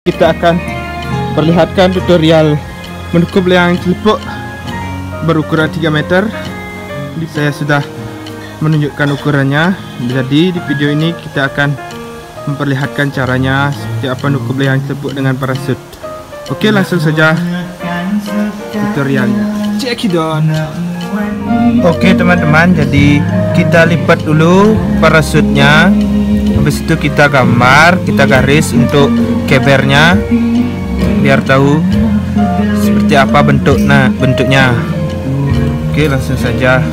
Kita akan perlihatkan tutorial menukub layangan celepuk berukuran 3 meter. Jadi saya sudah menunjukkan ukurannya. Jadi di video ini kita akan memperlihatkan caranya seperti apa menukub layangan celepuk dengan parasut. Oke, langsung saja tutorialnya. Cekidot. Oke teman-teman, jadi kita lipat dulu parasutnya. Habis itu kita gambar, kita garis untuk kebernya biar tahu seperti apa bentuknya. Oke, langsung saja.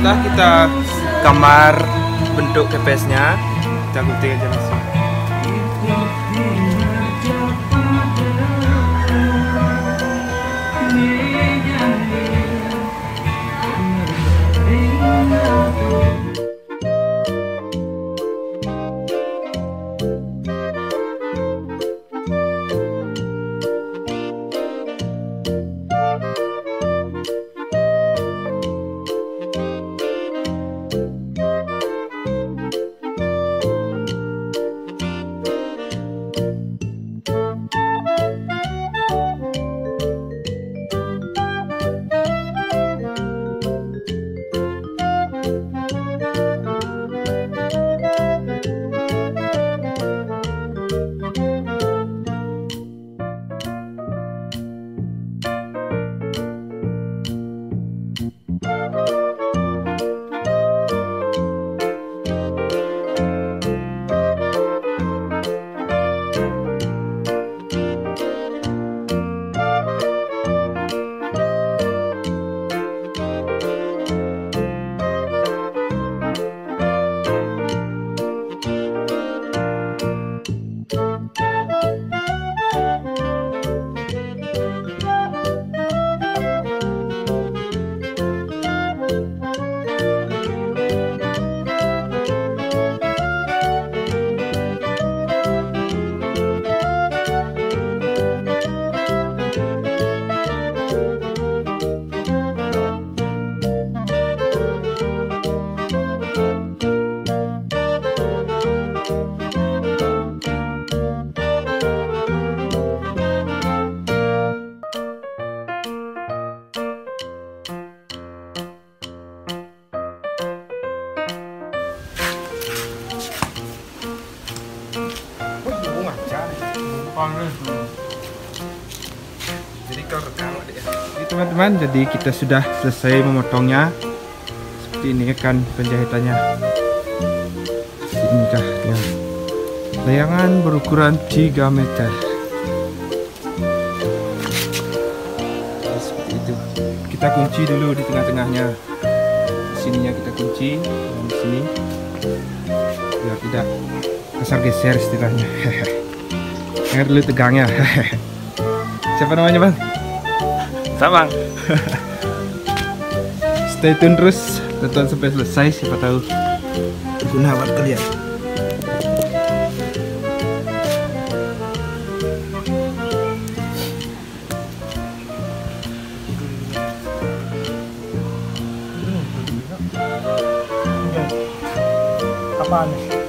Setelah kita gambar bentuk kepesnya, kita gunting aja langsung. Jadi teman-teman, jadi kita sudah selesai memotongnya. Seperti ini kan penjahitannya. Ini kah ya. Layangan berukuran 3 meter. Seperti itu. Kita kunci dulu di tengah-tengahnya. Sininya kita kunci, dan di sini biar tidak geser-geser istilahnya. Dengar dulu tegangnya. Siapa namanya bang? Sabang. Stay tune terus, tonton sampai selesai, siapa tahu berguna buat kalian. panas.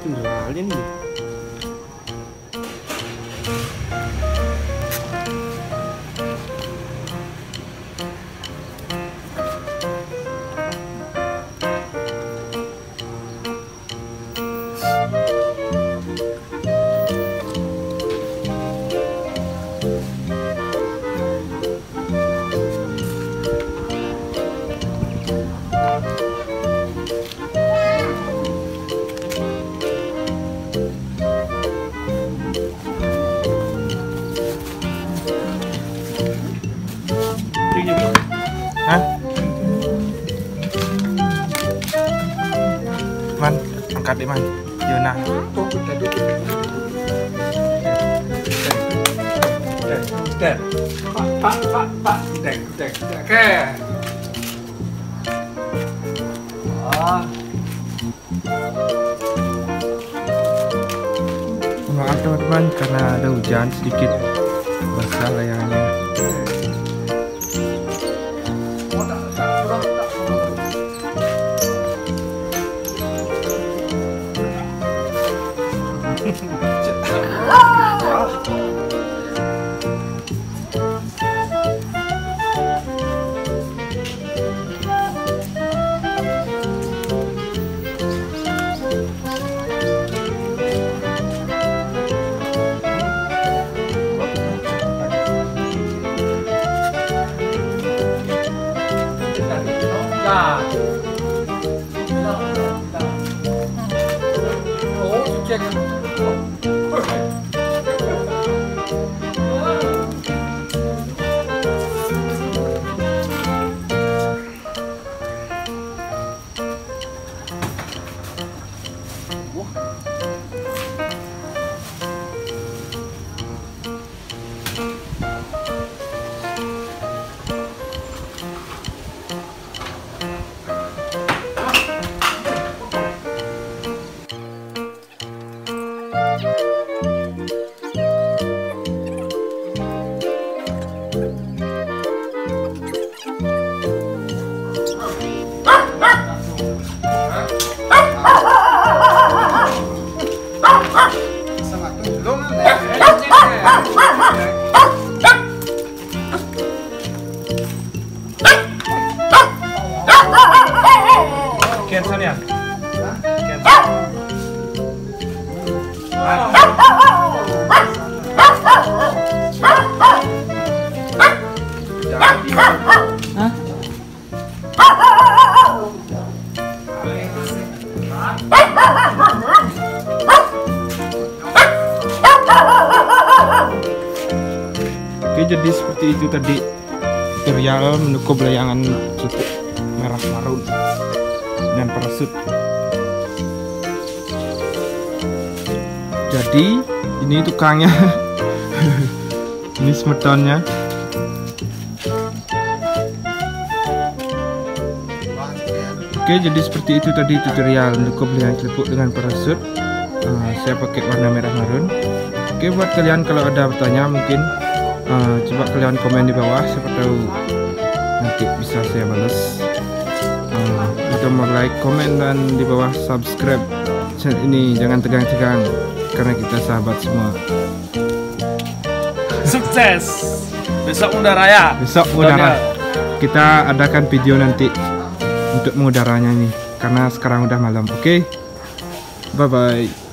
Viralnya nih. Hah? Man, angkat deh man. Yona. Pak, dek. Oke. Maaf teman-teman karena ada hujan sedikit basah layangannya. Cancel ya? Oke, jadi seperti itu tadi tutorial menukub layangan celepuk merah marun dan parasut. Jadi ini tukangnya, ini semetonnya. Oke, jadi seperti itu tadi tutorial menukub layangan celepuk dengan parasut. Saya pakai warna merah marun. Oke, buat kalian kalau ada pertanyaan mungkin coba kalian komen di bawah, siapa tahu nanti bisa saya balas. Untuk like, komen, dan di bawah subscribe channel ini. Jangan tegang-tegang karena kita sahabat semua. Sukses. Besok mudah raya. Besok mudara. Kita adakan video nanti untuk mudaranya nih karena sekarang udah malam. Oke, bye bye.